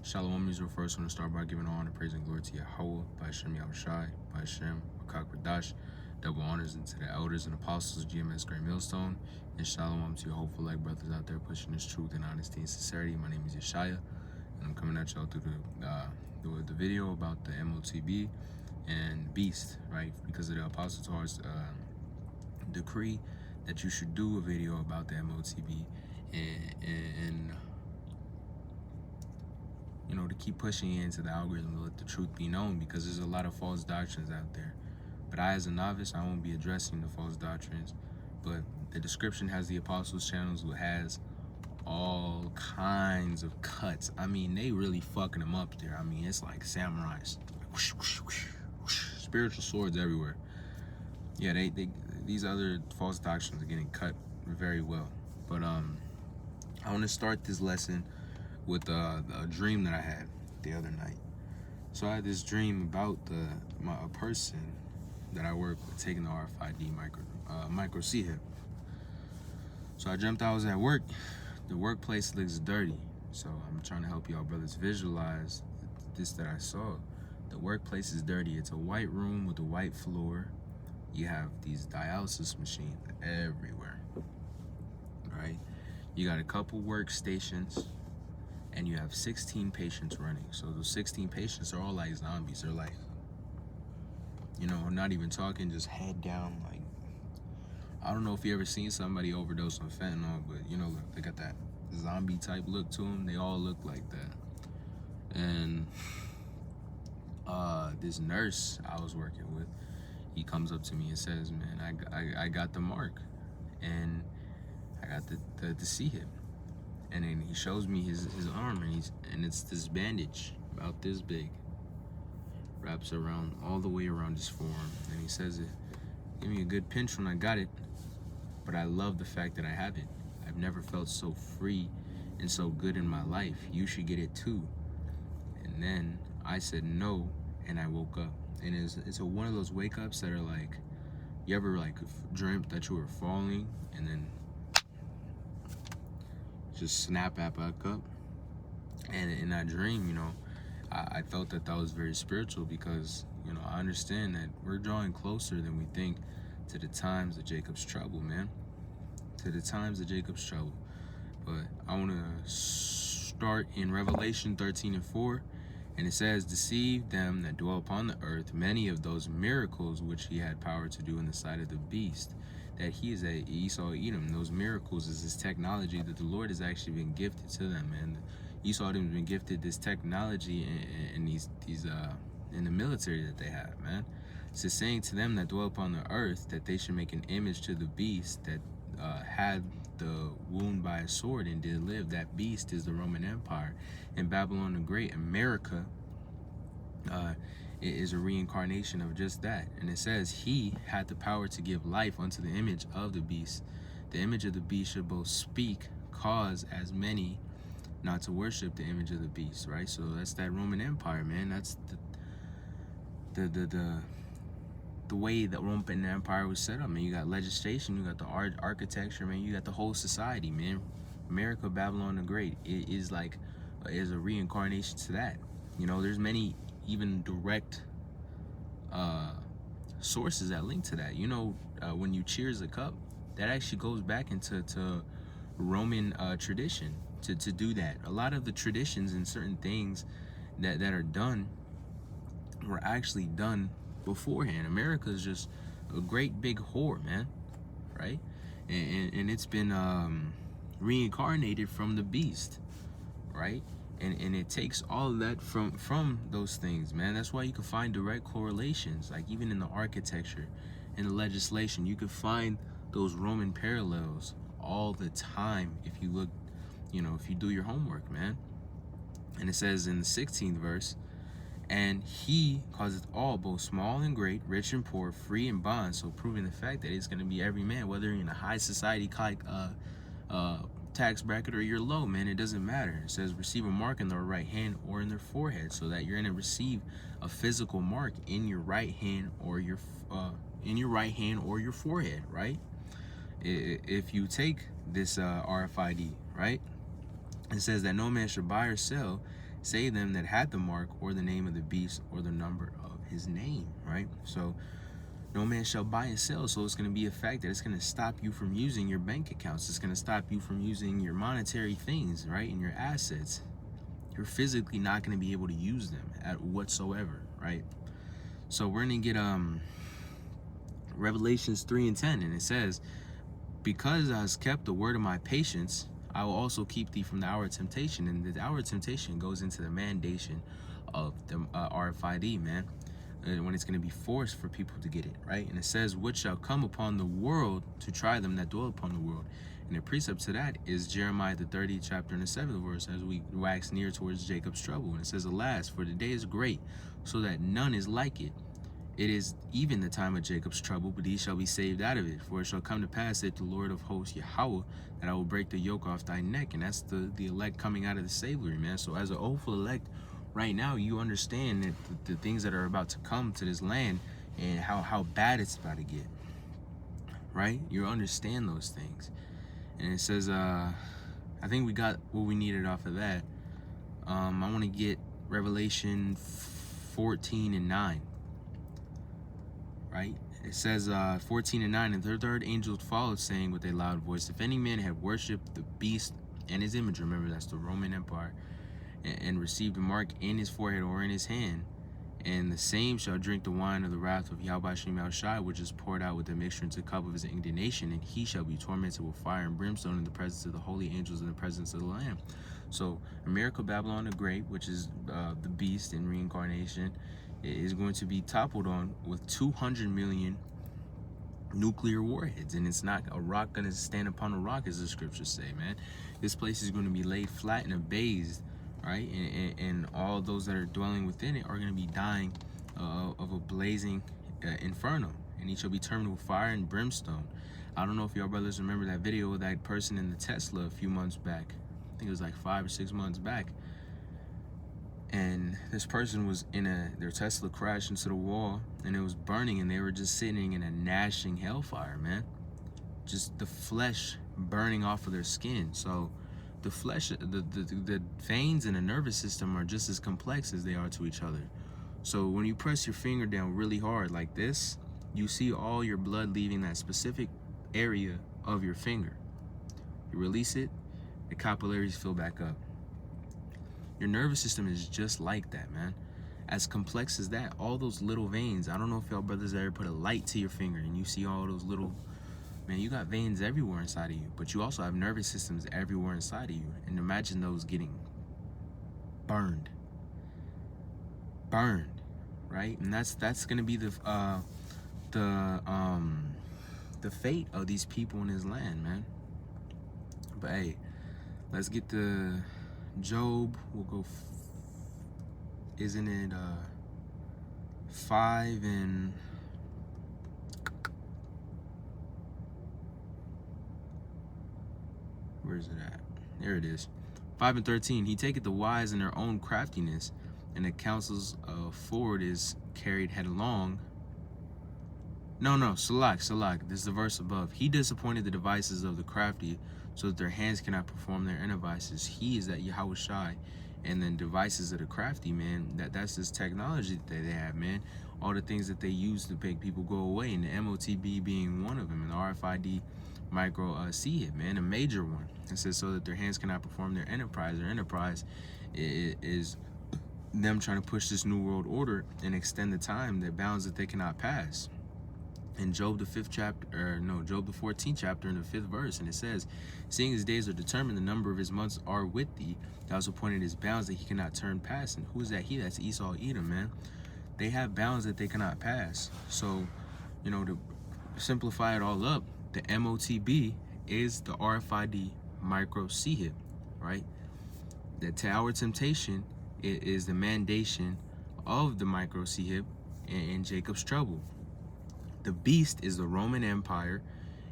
Shalom Israel. First, I want to start by giving honor, praise, and glory to Yahawah Bahasham Yahawashi Bahasham, Qadash. Double honors into the elders and apostles of GMS Great Millstone. And shalom to your hopeful like brothers out there pushing this truth and honesty and sincerity. My name is Yeshaya, and I'm coming at y'all through the video about the MOTB and beast, right? Because of the Apostle Tar's decree that you should do a video about the MOTB and you know, to keep pushing it into the algorithm to let the truth be known, because there's a lot of false doctrines out there. But I, as a novice, I won't be addressing the false doctrines. But the description has the Apostles' channels, who has all kinds of cuts. I mean, they really fucking them up there. I mean, it's like samurais, whoosh, whoosh, whoosh, whoosh, spiritual swords everywhere. Yeah, these other false doctrines are getting cut very well. But I want to start this lesson with a dream that I had the other night. So I had this dream about a person that I work with taking the RFID micro C-hip. So I dreamt I was at work. The workplace looks dirty. So I'm trying to help y'all brothers visualize this that I saw. The workplace is dirty. It's a white room with a white floor. You have these dialysis machines everywhere, right? You got a couple workstations, and you have 16 patients running. So those 16 patients are all like zombies. They're like, you know, not even talking, just head down. Like, I don't know if you ever seen somebody overdose on fentanyl, but you know, they got that zombie type look to them. They all look like that. And this nurse I was working with, he comes up to me and says, man, I got the mark, and I got the C-hip. And then he shows me his arm, and it's this bandage about this big, wraps around all the way around his forearm. And he says, give me a good pinch when I got it, but I love the fact that I have it. I've never felt so free and so good in my life. You should get it too. And then I said no, and I woke up. And it's one of those wake ups that are like, you ever like dreamt that you were falling and then just snap back up? And in that dream, you know, I felt that was very spiritual, because, you know, I understand that we're drawing closer than we think to the times of Jacob's trouble, man. To the times of Jacob's trouble. But I want to start in Revelation 13:4. And it says, deceive them that dwell upon the earth, many of those miracles which he had power to do in the sight of the beast, that he is a Esau Edom. Those miracles is this technology that the Lord has actually been gifted to them. And Esau Edom has been gifted this technology in these in the military that they have, man. So saying to them that dwell upon the earth that they should make an image to the beast that had the wound by a sword and did live. That beast is the Roman Empire. And Babylon the Great, America, is a reincarnation of just that. And it says he had the power to give life unto the image of the beast. The image of the beast should both speak, cause as many not to worship the image of the beast, right? So that's that Roman Empire, man. That's the way that Roman Empire was set up, man. You got legislation, you got the architecture, man. You got the whole society, man. America, Babylon the Great, is a reincarnation to that. You know, there's many even direct sources that link to that. You know, when you cheers a cup, that actually goes back into Roman tradition to do that. A lot of the traditions and certain things that are done were actually done beforehand. America is just a great big whore, man, right? And it's been reincarnated from the beast, right? And it takes all of that from those things, man. That's why you can find direct correlations, like even in the architecture and the legislation. You can find those Roman parallels all the time if you look, you know, if you do your homework, man. And it says in the 16th verse, and he causeth all, both small and great, rich and poor, free and bond. So proving the fact that it's going to be every man, whether you're in a high society tax bracket or you're low, man, it doesn't matter. It says receive a mark in their right hand or in their forehead, so that you're going to receive a physical mark in your right hand or your forehead, right? If you take this RFID, right, it says that no man should buy or sell save them that had the mark or the name of the beast or the number of his name, right? So no man shall buy and sell. So it's going to be a fact that it's going to stop you from using your bank accounts. It's going to stop you from using your monetary things, right, and your assets. You're physically not going to be able to use them at whatsoever, right? So we're going to get Revelations 3:10, and it says, because thou hast kept the word of my patience, I will also keep thee from the hour of temptation. And the hour of temptation goes into the mandation of the RFID, man, when it's going to be forced for people to get it, right? And it says, which shall come upon the world to try them that dwell upon the world. And the precept to that is Jeremiah the 30th chapter and the 7th verse, as we wax near towards Jacob's trouble. And it says, alas, for the day is great, so that none is like it. It is even the time of Jacob's trouble, but he shall be saved out of it. For it shall come to pass, saith the Lord of hosts, Yahawah, that I will break the yoke off thy neck. And that's the elect coming out of the slavery, man. So as an hopeful elect, right now, you understand that the things that are about to come to this land and how bad it's about to get, right? You understand those things. And it says, I think we got what we needed off of that. I want to get Revelation 14:9. Right? It says 14:9, and the third angel followed, saying with a loud voice, if any man had worshipped the beast and his image, remember that's the Roman Empire, and received a mark in his forehead or in his hand, and the same shall drink the wine of the wrath of Yahawah Bahasham Yahawashi, which is poured out with the mixture into the cup of his indignation, and he shall be tormented with fire and brimstone in the presence of the holy angels, in the presence of the Lamb. So America, Babylon the Great, which is the beast in reincarnation, is going to be toppled on with 200 million nuclear warheads. And it's not a rock going to stand upon a rock, as the scriptures say, man. This place is going to be laid flat and abased, right? And all those that are dwelling within it are going to be dying of a blazing inferno. And he shall be turned with fire and brimstone. I don't know if y'all brothers remember that video of that person in the Tesla a few months back. I think it was like 5 or 6 months back. And this person was in their Tesla crashed into the wall, and it was burning, and they were just sitting in a gnashing hellfire, man. Just the flesh burning off of their skin. So the flesh, the veins in the nervous system are just as complex as they are to each other. So when you press your finger down really hard like this, you see all your blood leaving that specific area of your finger. You release it, the capillaries fill back up. Your nervous system is just like that, man. As complex as that, all those little veins. I don't know if y'all brothers ever put a light to your finger and you see all those little, man, you got veins everywhere inside of you, but you also have nervous systems everywhere inside of you. And imagine those getting burned, right? And that's gonna be the fate of these people in this land, man. But hey, let's get the Job. We'll go, isn't it 5 and where's it at? There it is. 5 and 13. He taketh the wise in their own craftiness, and the counsels of forward is carried headlong. No, Salak. This is the verse above. He disappointed the devices of the crafty, so that their hands cannot perform their devices. He is that Yahawashi, and then devices of the crafty, man. That's this technology that they have, man. All the things that they use to make people go away, and the MOTB being one of them, and the RFID micro C-hit, man, a major one. It says so that their hands cannot perform their enterprise. Their enterprise is them trying to push this new world order and extend the time, the bounds that they cannot pass. In Job the 14th chapter in the 5th verse, and it says, seeing his days are determined, the number of his months are with thee. Thou hast appointed his bounds that he cannot turn past. And who is that he? That's Esau, Edom, man. They have bounds that they cannot pass. So, you know, to simplify it all up, the MOTB is the RFID micro C-hit, right? The tower temptation is the mandation of the micro C-hit in Jacob's trouble. The beast is the Roman Empire,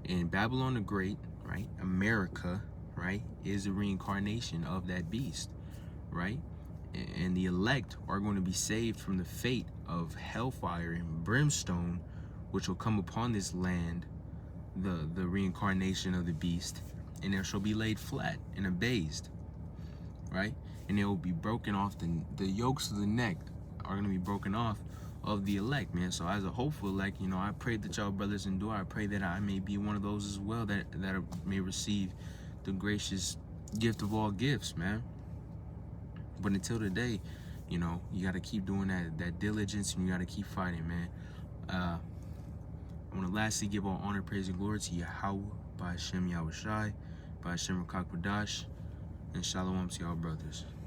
and Babylon the Great, right? America, right, is a reincarnation of that beast, right? And the elect are going to be saved from the fate of hellfire and brimstone, which will come upon this land, the reincarnation of the beast, and it shall be laid flat and abased, right? and it will be broken off. The yokes of the neck are going to be broken off of the elect, man. So as a hopeful elect, you know, I pray that y'all brothers endure. I pray that I may be one of those as well that may receive the gracious gift of all gifts, man. But until today, you know, you got to keep doing that diligence, and you got to keep fighting, man. I want to lastly give all honor, praise, and glory to Yahawah Bahasham Yahawashi Bahasham Qadash, and shalom to y'all brothers.